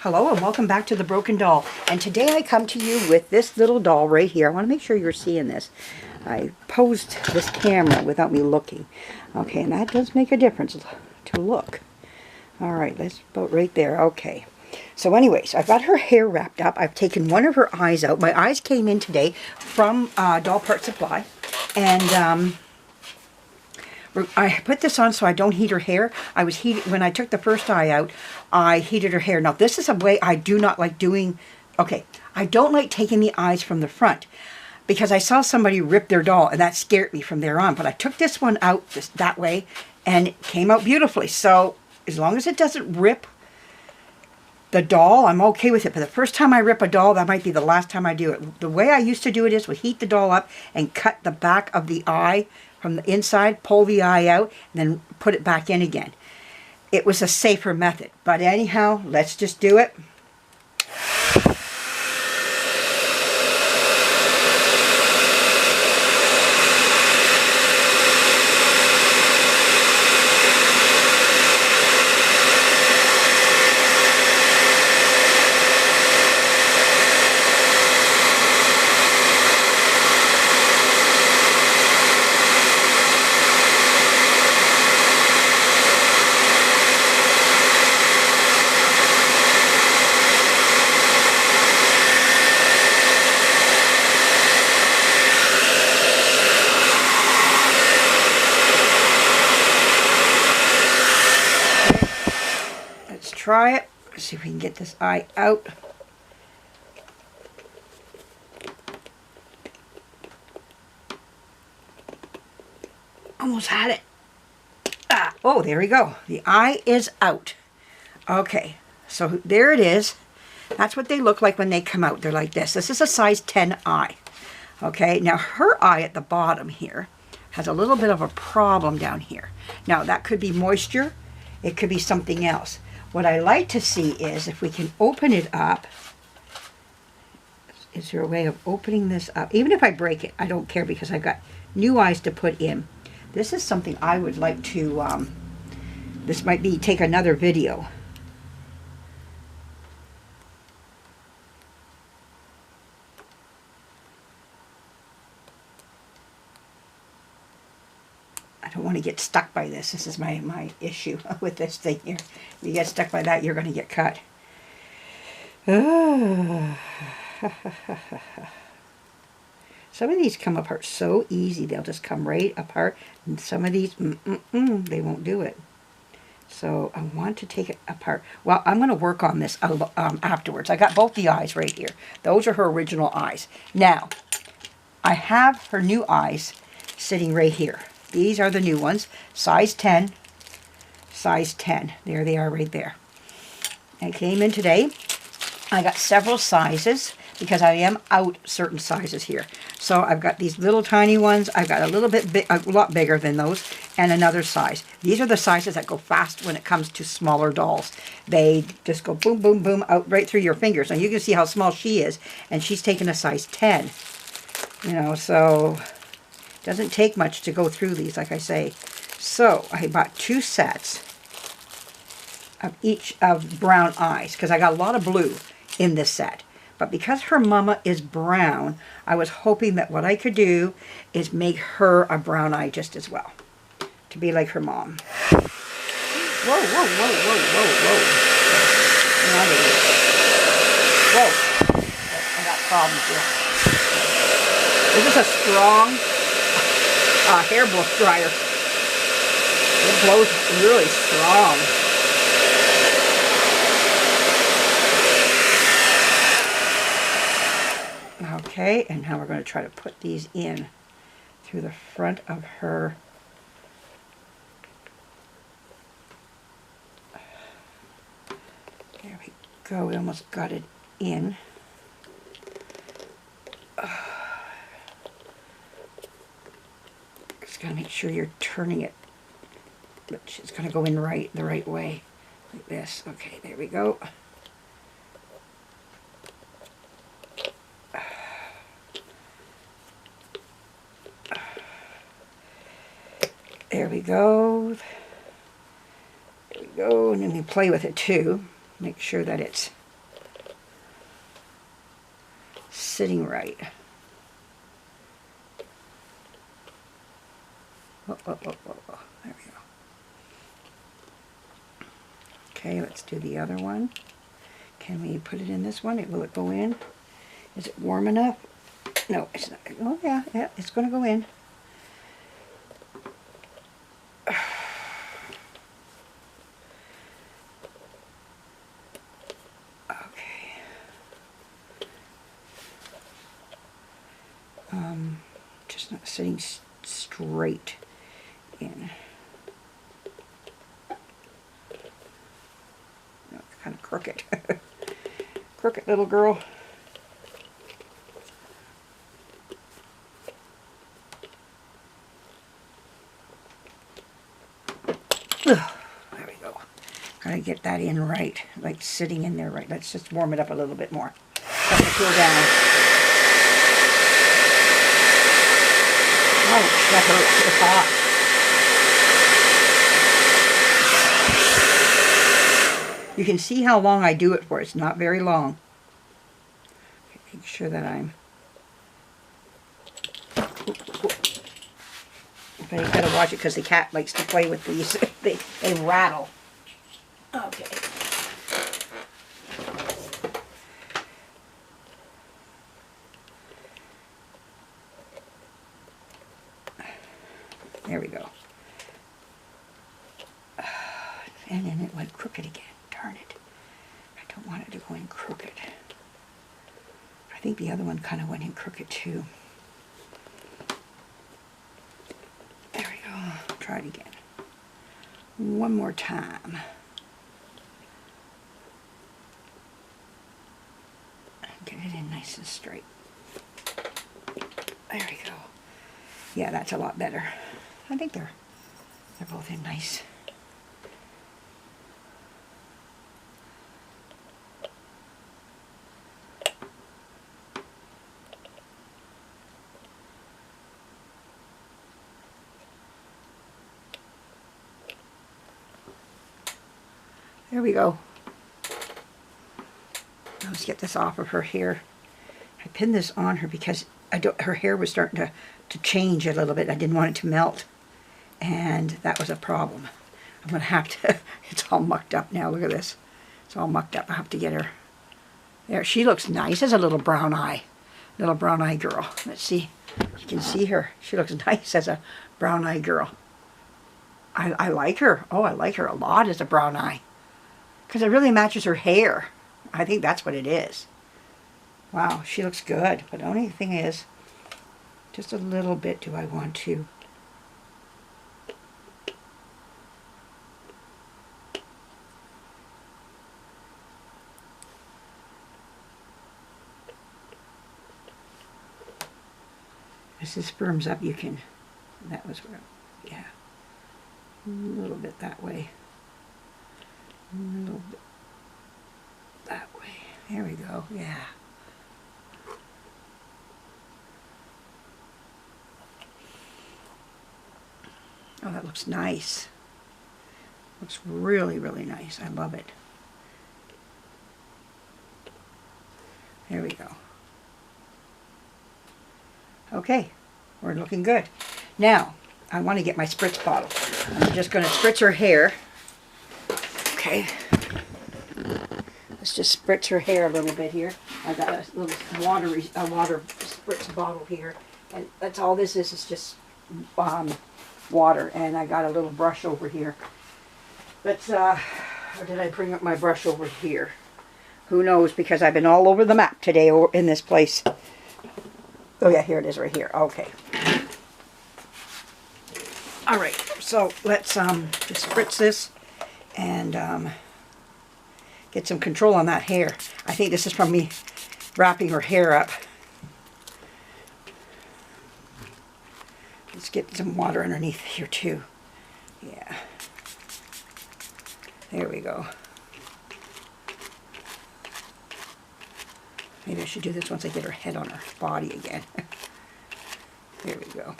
Hello and welcome back to The Broken Doll. And today I come to you with this little doll right here. I want to make sure you're seeing this. I posed this camera without me looking. Okay, and that does make a difference to look. Alright, that's about right there. Okay. So anyways, I've got her hair wrapped up. I've taken one of her eyes out. My eyes came in today from Doll Part Supply. And I put this on so I don't heat her hair. When I took the first eye out, I heated her hair. Now this is a way I do not like doing. Okay, I don't like taking the eyes from the front because I saw somebody rip their doll and that scared me from there on. But I took this one out that way and it came out beautifully. So as long as it doesn't rip the doll, I'm okay with it. But the first time I rip a doll, that might be the last time I do it. The way I used to do it is we heat the doll up and cut the back of the eye from the inside, pull the eye out, and then put it back in again. It was a safer method. But anyhow, let's just do it. Try it. Let's see if we can get this eye out. Almost had it. Oh, there we go. The eye is out. Okay, so there it is. That's what they look like when they come out. They're like this. This is a size 10 eye. Okay, now her eye at the bottom here has a little bit of a problem down here. Now that could be moisture. It could be something else. What I like to see is if we can open it up. Is there a way of opening this up? Even if I break it, I don't care because I've got new eyes to put in. This is something I would like to, this might be, take another video. I don't want to get stuck by this. This is my issue with this thing here. If you get stuck by that, you're going to get cut. Some of these come apart so easy. They'll just come right apart. And some of these, they won't do it. So I want to take it apart. Well, I'm going to work on this afterwards. I got both the eyes right here. Those are her original eyes. Now, I have her new eyes sitting right here. These are the new ones, size 10, size 10. There they are right there. I came in today. I got several sizes because I am out certain sizes here. So I've got these little tiny ones. I've got a lot bigger than those, and another size. These are the sizes that go fast when it comes to smaller dolls. They just go boom, boom, boom out right through your fingers. And you can see how small she is, and she's taking a size 10. You know, so doesn't take much to go through these, like I say. So I bought 2 sets of each of brown eyes because I got a lot of blue in this set. But because her mama is brown, I was hoping that what I could do is make her a brown eye just as well, to be like her mom. Whoa, whoa, whoa, whoa, whoa, whoa. Whoa. I got problems here. This is a strong hair blow dryer. It blows really strong. Okay, and now we're going to try to put these in through the front of her. There we go. We almost got it in. Just got to make sure you're turning it. But it's going to go in the right way, like this. Okay, there we go. There we go. There we go. And then you play with it too. Make sure that it's sitting right. Whoa, whoa, whoa, whoa, whoa. There we go. Okay, let's do the other one. Can we put it in this one? Will it go in? Is it warm enough? No, it's not. Oh, yeah, it's going to go in. Okay. Just not sitting straight in. No, it's kind of crooked. Crooked little girl. Ugh, there we go. Gotta get that in right, like sitting in there right. Let's just warm it up a little bit more. Let it cool down. Oh, that hurts. It's hot. You can see how long I do it for. It's not very long. Make sure that I'm... But you gotta watch it because the cat likes to play with these. they rattle. Okay. There we go. And then it went crooked again. Darn it. I don't want it to go in crooked. I think the other one kind of went in crooked too. There we go. Try it again. One more time. Get it in nice and straight. There we go. Yeah, that's a lot better. I think they're both in nice. There we go. Let's get this off of her hair. I pinned this on her because her hair was starting to change a little bit. I didn't want it to melt. And that was a problem. I'm going to have to, it's all mucked up now. Look at this. It's all mucked up. I have to get her. There, she looks nice as a little brown eye. Little brown eye girl. Let's see. You can see her. She looks nice as a brown eye girl. I like her. Oh, I like her a lot as a brown eye. Because it really matches her hair. I think that's what it is. Wow, she looks good. But the only thing is, just a little bit do I want to. As this firms up, you can, that was where, yeah, a little bit that way. A little bit that way. There we go, yeah. Oh, that looks nice. Looks really, really nice. I love it. There we go. Okay, we're looking good. Now, I want to get my spritz bottle. I'm just going to spritz her hair. Okay. Let's just spritz her hair a little bit here. I got a little water spritz bottle here. And that's all this is just water. And I got a little brush over here. Let's, or did I bring up my brush over here? Who knows, because I've been all over the map today in this place. Oh yeah, here it is right here. Okay. All right, so let's just spritz this and get some control on that hair. I think this is from me wrapping her hair up. Let's get some water underneath here too. Yeah. There we go. Maybe I should do this once I get her head on her body again. There we go.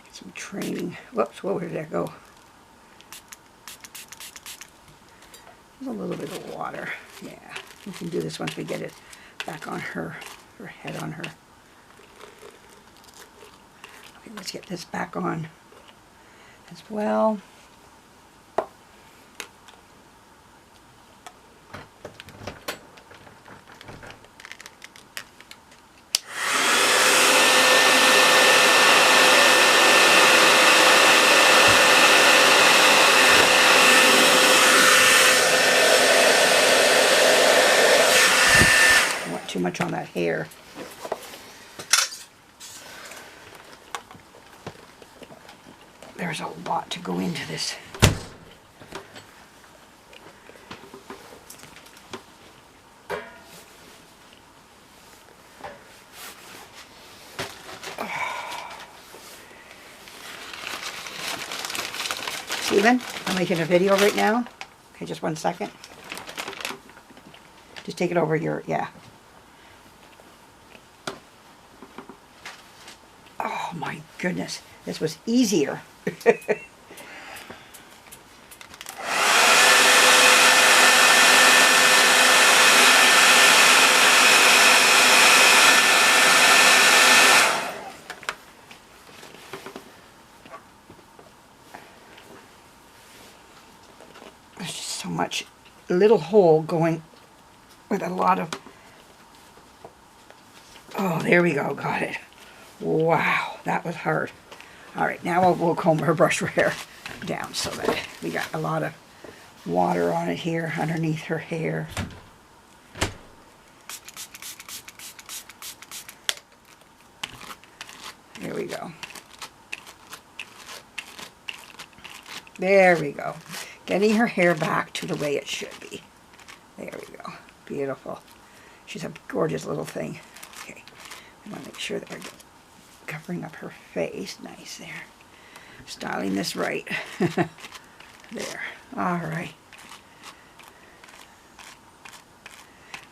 Get some training. Whoops, where did that go? There's a little bit of water. Yeah, we can do this once we get it back on her head on her. Okay, let's get this back on as well. Too much on that hair. There's a lot to go into this. Steven, I'm making a video right now. Okay, just 1 second. Just take it over your, yeah. Oh my goodness, this was easier. There's just so much little hole going with a lot of, oh, there we go, got it. Wow, that was hard. All right, now we'll comb her, brush her hair down so that we got a lot of water on it here underneath her hair. There we go. There we go. Getting her hair back to the way it should be. There we go. Beautiful. She's a gorgeous little thing. Okay, I want to make sure that we're covering up her face. Nice there. Styling this right. There. All right.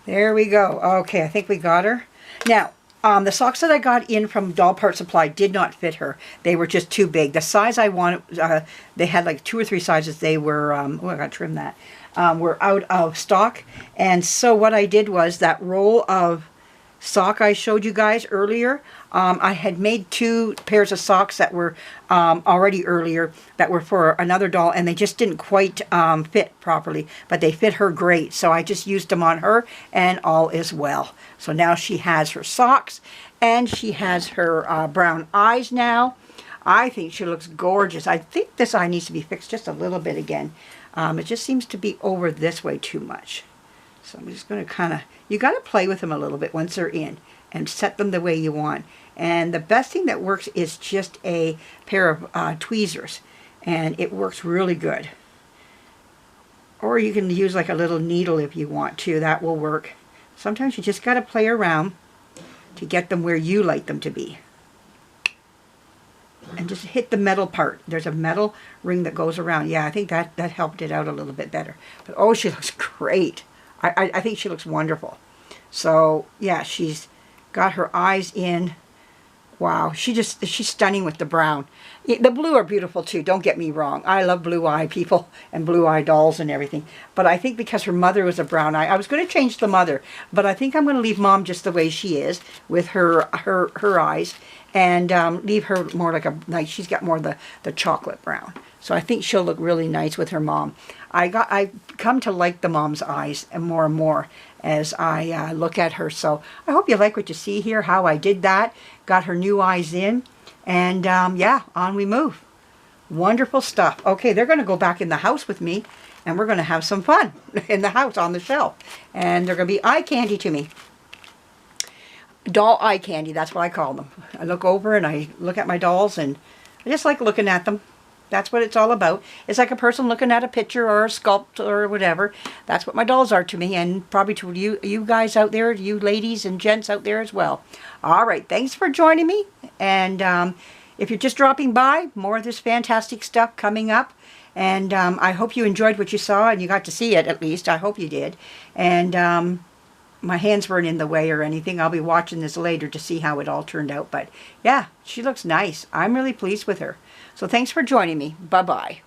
There we go. Okay, I think we got her. Now, the socks that I got in from Doll Part Supply did not fit her. They were just too big. The size I wanted, they had like 2 or 3 sizes. They were, oh, I got to trim that, were out of stock. And so what I did was that roll of sock I showed you guys earlier, I had made 2 pairs of socks that were already earlier that were for another doll, and they just didn't quite fit properly, but they fit her great, so I just used them on her and all is well. So now she has her socks and she has her brown eyes now. I think she looks gorgeous. I think this eye needs to be fixed just a little bit again. It just seems to be over this way too much. So I'm just going to kind of, you got to play with them a little bit once they're in and set them the way you want. And the best thing that works is just a pair of tweezers, and it works really good. Or you can use like a little needle if you want to. That will work. Sometimes you just got to play around to get them where you like them to be. And just hit the metal part. There's a metal ring that goes around. Yeah, I think that helped it out a little bit better. But oh, she looks great. I think she looks wonderful. So yeah, she's got her eyes in. Wow, she's stunning with the brown. The blue are beautiful too, don't get me wrong. I love blue eye people and blue eye dolls and everything. But I think because her mother was a brown eye, I was going to change the mother, but I think I'm going to leave Mom just the way she is with her eyes, and leave her more like a nice, she's got more the chocolate brown. So I think she'll look really nice with her mom. I come to like the mom's eyes and more as I look at her. So I hope you like what you see here, how I did that. Got her new eyes in. And yeah, on we move. Wonderful stuff. Okay, they're going to go back in the house with me. And we're going to have some fun in the house on the shelf. And they're going to be eye candy to me. Doll eye candy, that's what I call them. I look over and I look at my dolls and I just like looking at them. That's what it's all about. It's like a person looking at a picture or a sculpt or whatever. That's what my dolls are to me, and probably to you guys out there, you ladies and gents out there as well. All right, thanks for joining me. And if you're just dropping by, more of this fantastic stuff coming up. And I hope you enjoyed what you saw and you got to see it at least. I hope you did. And my hands weren't in the way or anything. I'll be watching this later to see how it all turned out. But yeah, she looks nice. I'm really pleased with her. So thanks for joining me. Bye-bye.